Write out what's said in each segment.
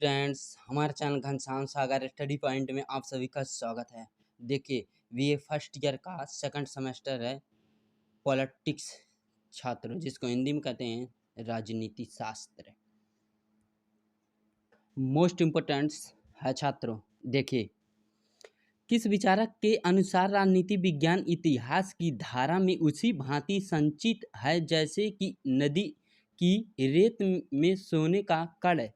Friends, हमारे channel Ghanshyam सागर study point में आप सभी का स्वागत है। देखिए, ये फर्स्ट ईयर का सेकंड सेमेस्टर है। पॉलिटिक्स छात्र, जिसको हिंदी में कहते हैं राजनीति शास्त्र। मोस्ट इम्पोर्टेंट है छात्रों। देखिए, किस विचारक के अनुसार राजनीति विज्ञान इतिहास की धारा में उसी भांति संचित है जैसे कि नदी की रेत में सोने का कण।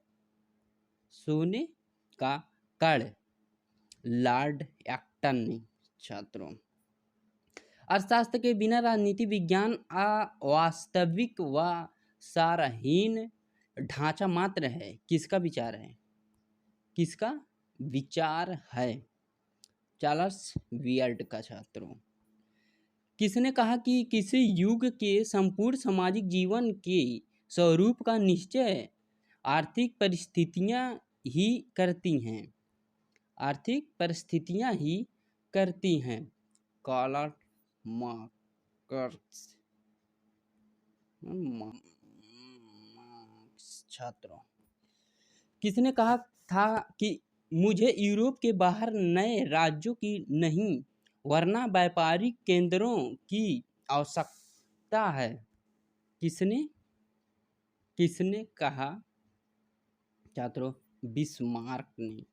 लॉर्ड एक्टन ने। छात्रों, अर्थशास्त्र के बिना राजनीति विज्ञान अवास्तविक व सारहीन ढांचा मात्र है। किसका विचार है? किसका विचार है? चार्ल्स वियर्ट का। छात्रों, किसने कहा कि किसी युग के संपूर्ण सामाजिक जीवन के स्वरूप का निश्चय आर्थिक परिस्थितियां ही करती हैं? आर्थिक परिस्थितियां ही करती हैं। Karl Marx. छात्रों, किसने कहा था कि मुझे यूरोप के बाहर नए राज्यों की नहीं वरना व्यापारिक केंद्रों की आवश्यकता है? किसने किसने कहा? छात्रों, बिस्मार्क ने।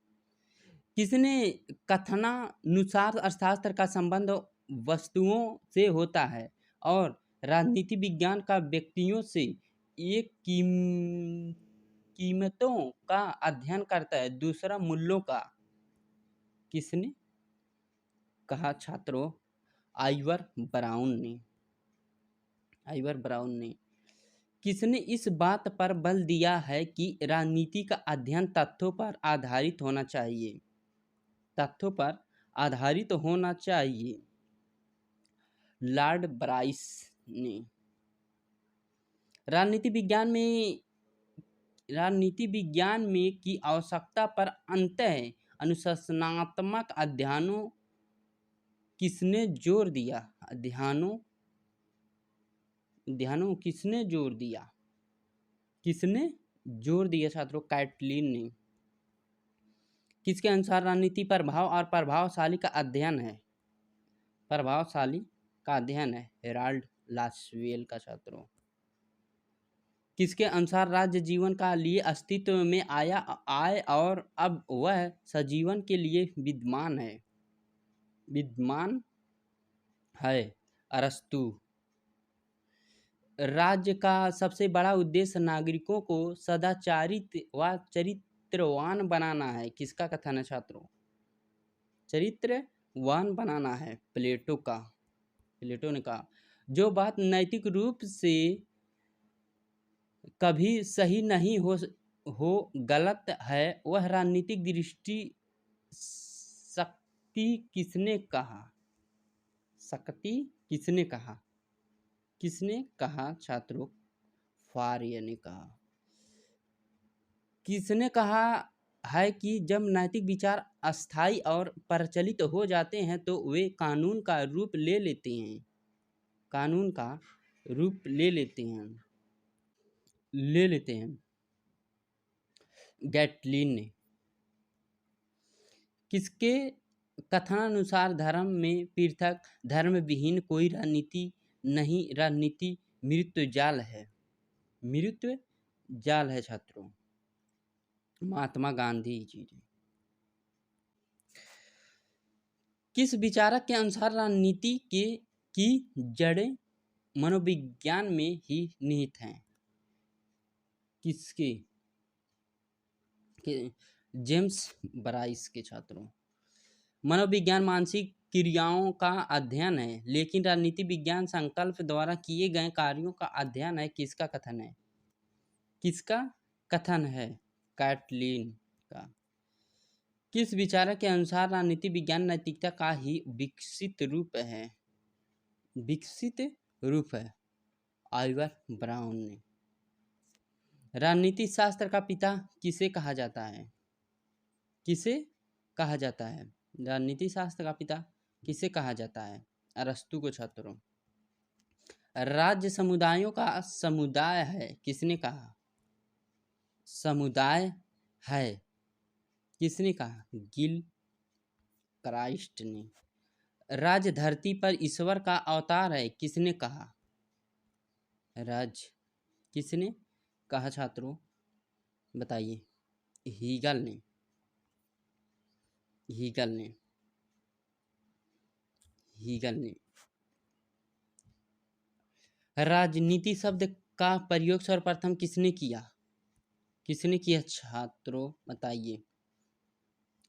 किसने कथनानुसार अर्थशास्त्र का संबंध वस्तुओं से होता है और राजनीति विज्ञान का व्यक्तियों से एक कीमतों का अध्ययन करता है, दूसरा मूल्यों का? किसने कहा? छात्रों, आइवर ब्राउन ने। आइवर ब्राउन ने। किसने इस बात पर बल दिया है कि राजनीति का अध्ययन तथ्यों पर आधारित होना चाहिए? तथ्यों पर आधारित होना चाहिए। लॉर्ड ब्राइस ने। राजनीति विज्ञान में की आवश्यकता पर अंतः अनुशासनात्मक अध्ययनों किसने जोर दिया? अध्ययनों किसने जोर दिया? किसने जोर दिया? छात्रों, कैटलिन ने। किसके अनुसार राजनीति प्रभाव और प्रभावशाली का अध्ययन है? प्रभावशाली का अध्ययन है हेराल्ड लासवेल का। छात्रों, किसके अनुसार राज्य जीवन का लिए अस्तित्व में आए और अब वह सजीवन के लिए विद्यमान है? अरस्तु। राज्य का सबसे बड़ा उद्देश्य नागरिकों को सदाचारित व चरित्रवान बनाना है। किसका कथन है? छात्रों, चरित्रवान बनाना है। प्लेटो ने कहा, जो बात नैतिक रूप से कभी सही नहीं हो गलत है, वह राजनीतिक दृष्टि शक्ति किसने कहा? शक्ति किसने कहा? किसने कहा? छात्रों, फारिया ने कहा। किसने कहा है कि जब नैतिक विचार अस्थायी और प्रचलित हो जाते हैं तो वे कानून का रूप ले लेते हैं? कानून का रूप ले लेते हैं। गैटलिन ने। किसके कथनानुसार धर्म में पृथक धर्म विहीन कोई राजनीति नहीं, राजनीति मृत्यु जाल है? छात्रों, महात्मा गांधी जी ने। किस विचारक के अनुसार राजनीति की जड़ें मनोविज्ञान में ही निहित हैं? किसके? जेम्स ब्राइस के। छात्रों, मनोविज्ञान मानसिक क्रियाओं का अध्ययन है, लेकिन राजनीति विज्ञान संकल्प द्वारा किए गए कार्यों का अध्ययन है। किसका कथन है? किसका कथन है? कैटलिन का। किस विचारक के अनुसार राजनीति विज्ञान नैतिकता का ही विकसित रूप है? आइवर ब्राउन ने। राजनीति शास्त्र का पिता किसे कहा जाता है? किसे कहा जाता है? राजनीति शास्त्र का पिता किसे कहा जाता है? अरस्तु को। छात्रों, राज्य समुदायों का समुदाय है। किसने कहा? समुदाय है, किसने कहा? गिल क्राइस्ट ने। राज धरती पर ईश्वर का अवतार है, किसने कहा? राज किसने कहा छात्रों? बताइए। हीगल ने। हीगल ने। हीगल ने। राजनीति शब्द का प्रयोग सर्वप्रथम किसने किया? किसने किया छात्रों? बताइए।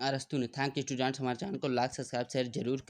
अरस्तु ने। थैंक यू स्टूडेंट्स, हमारे चैनल को लाइक सब्सक्राइब शेयर जरूर